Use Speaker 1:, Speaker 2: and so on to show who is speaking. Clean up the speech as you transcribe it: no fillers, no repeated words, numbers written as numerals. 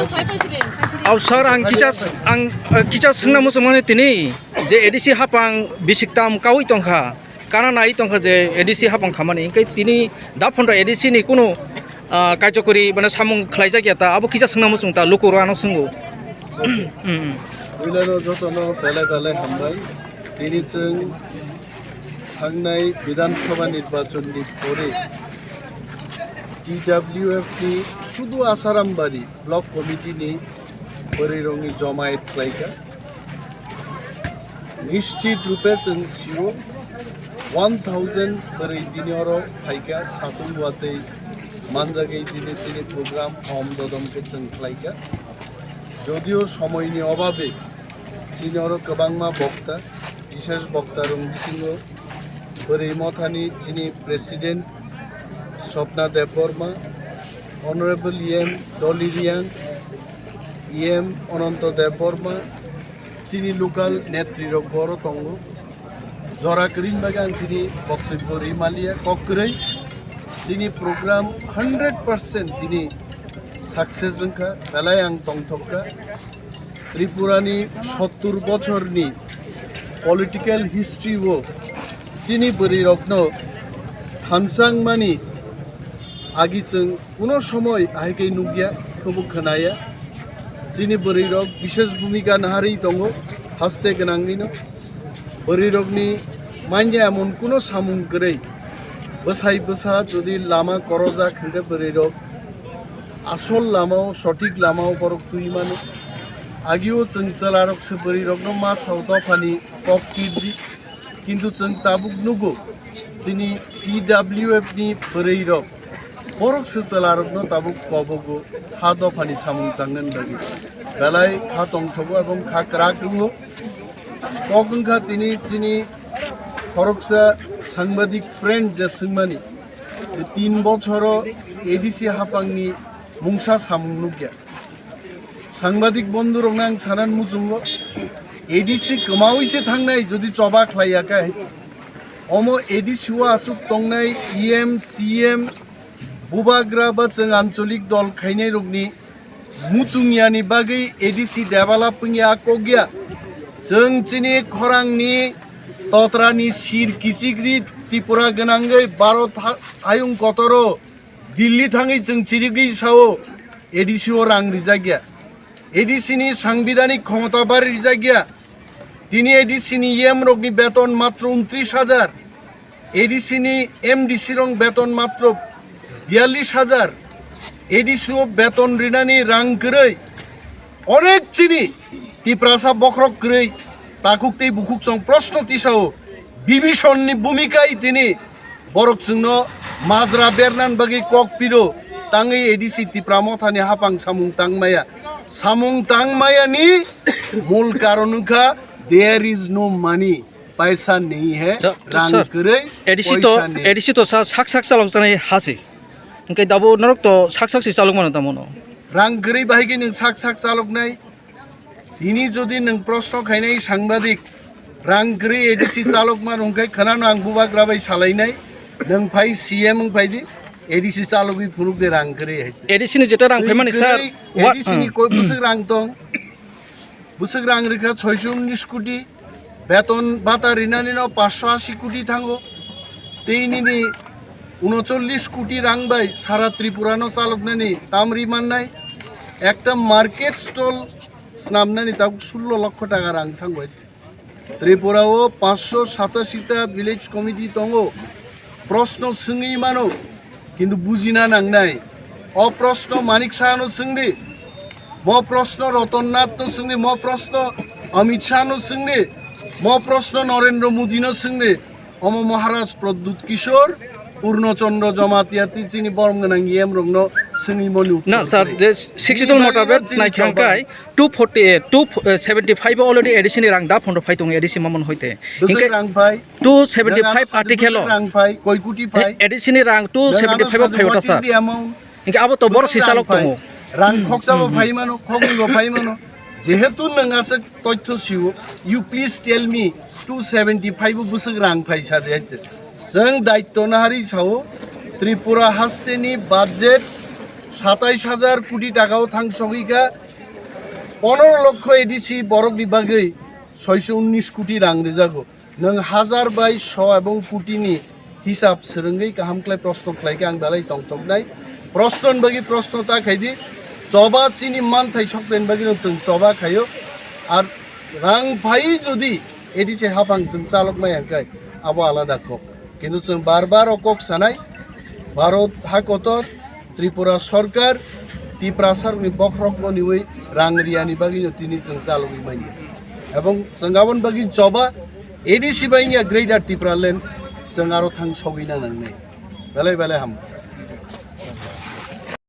Speaker 1: Aw sir ang kicha sungna musumane tini je ADC hapang bisitham kawi tongkha kana nai tongkha je ADC hapang khamani kai tini da phonda ADC ni kuno kaijokori bana samung khulai jakya ta abo kicha sungna musung ta lukuro ano sungu
Speaker 2: Wilano jotono pele hambai tini chung thangnai Bidhan Sabha nirbachon ni pore TWF ni শুধু Asarambari block committee ni পরিরঙি জমায়েত খাইকা নিশ্চিত রূপে जों सिउ 1000 পরি দিনর খাইকা সাতুং ওয়াতে মানজাগै দিনে দিনে programme হম দদমকে जों খাইকা যদিও সময়নি অভাবে চিনর গোबांमा বক্তা বিশেষ বক্তা রং বিসিংহ পরি মথানি চিনি president Swapna Debbarma Honorable EM Dolly Riang, EM Ononto Deborma, Chini local Netri Boro Tongo, Zora Green Bagan Tini, Bokri Malia, Kokray, Chini program 100% Tini success Nka, Talayang Tongtoka, Tripurani Shotur Bochorni, political history wo, Chini Buri Rokno, Hansang Mani. आगे जों कोनो समय आइकै नुगिया खबु खोनाया जिनि बरैरक विशेष भूमिका नाहारि दङ हास्ते गोनांनिनो बरैरकनि मान्या एमन कोनो सामुं गरै बसाय बसा जुदि लामा करजा खंगे बरैरक आसल लामाव सठिक लामाव बरक तुइमानो आगियो जों जलारक से बरैरकनो मा सावदा फानि ककटिदि किन्तु जों ताबुक नुगो जिनि TWF नि बरैरक Porok seselarok no tabuk kobogo hado pani samung tangan bagi belai khatong thobo ebong khakrak rungo kokung kha tini chini poroksa sangbadik friend je singmani 3 bochoro ADC hapangni mungsa samung nugya sangbadik bondhu rongnang sanan mujungo ADC kamawi se thangnai jodi choba khlaiaka omo ADC wa achuk tongnai EM CM Bubagra ba जों आंचलिक दल खायनाय रगनि मुचुंगियानि बागै ADC developing या कगिया जों चिनि खरांनि तत्रानि सिर किचिग्रि त्रिपुरा गोनांगै भारत आयुं कतरो दिल्ली थाङै जों चिरिगै सावो ADC ओ रां रिजागिया ADC नि सांबिधानिक क्षमता बारि रिजागिया दिनि ADC नि EM रगनि बेतन मात्र 29000 ADC नि MDC रं बेतन मात्र 42,000 ADC বেতন রিনানি রাং গरै অনেক চিনি তিপ্রাসা বখরক গरै তাকুকতেই বুকুক চং প্রশ্ন তিসাও বিভীষণনি ভূমিকাই তিনি বরক जोंनो মাজরা বেরনান বাগি ককপিরো তাঙ্গै ADC তিপ্রামথানি হাপাং সামুং তাংমায়ানি মূল কারণখা देयर इज नो मनी पैसा नहीं है रां गरै
Speaker 1: ADC तो साक चालक जानाय हासि Engkai dabu norok to sak si salok mano tamono.
Speaker 2: Rang geri bahigi neng sak salok nai. Ini jodi neng prosto khainai sangbadik. Rang geri ADC salok man engkai khana nang bubak rabai salai nai. Neng phai CM eng phai di ADC salok bi phuruk de rang geri.
Speaker 1: ADC ni jeta rang phai mani sir.
Speaker 2: ADC ni koi busuk rang tong. Busuk rang rikha 619 কোটি বেতন ভাতা রিনানি no 580 কোটি থাঙ্গো. Teini ni 39 কোটি রাং by সারা ত্রিপুরানো চালকনানি তামরি মাননাই একটা market stall নামনানি তা 16 লক্ষ টাকা রাং থাঙ্গই ত্রিপুরাও 587টা village committee দঙ্গো প্রশ্ন সোङै মানো কিন্তু বুজিনা নাংনাই অপ্রশ্ন মানিক সাহানো सोंदि म प्रश्न रतननाथ नो सोंदि म प्रश्न अमित शाह नो सोंदि म प्रश्न Narendra Modi no सोंदि um Maharaj Pradyut Kishore Purnochandra Jamatiati Chini Bormganang Yem Rongno Singi Monu.
Speaker 1: No, sir, the 62 motabet Naikankai 275 already edition rang da from the fighting edition Mamon Hoite. 275 article
Speaker 2: rang pai, Koikuti pai,
Speaker 1: edition rang 275 Payota. In about the Borok Sisaloko.
Speaker 2: Rang Coxavo Paimano, Kogo Paimano. Jehetun Nangasek Toitosiu, you please tell me 275 Busag rang pai sadete. जों दायित्व नाहारि सावो Tripura हास्टेनि budget 27,000 কোটি টাকাও থাং সগিকা 15 লক্ষ ADC বরক বিভাগে 619 কোটি রাং রেজাগো নং হাজার বাই 100 এবং কোটিনি হিসাব সেরঙ্গै কাহামक्लाय प्रश्न क्लायके आं दालाय तंतकनाय प्रश्न बागि प्रश्नता खायदि चबा चिनि मान थाइ सकलेन बागि जों चबा खायो आर रां फाइ जुदि एडिसि हाफां जों चालक मायाखाय आबो आलादा कक किन्तु जों बार बार अकक सानाय भारत हाकतर त्रिपुरा सरकार टिप्रासारनि बख्रकनि वै रां रियानि बागि तिनि जों चालुगै माइनि एवं जों गाबोन बागि चबा एडिसि बाइनिया ग्रेटर त्रिपुरा लेन्ड जों आरो थां सगैना नांनाय बेलाय बेलाय हाम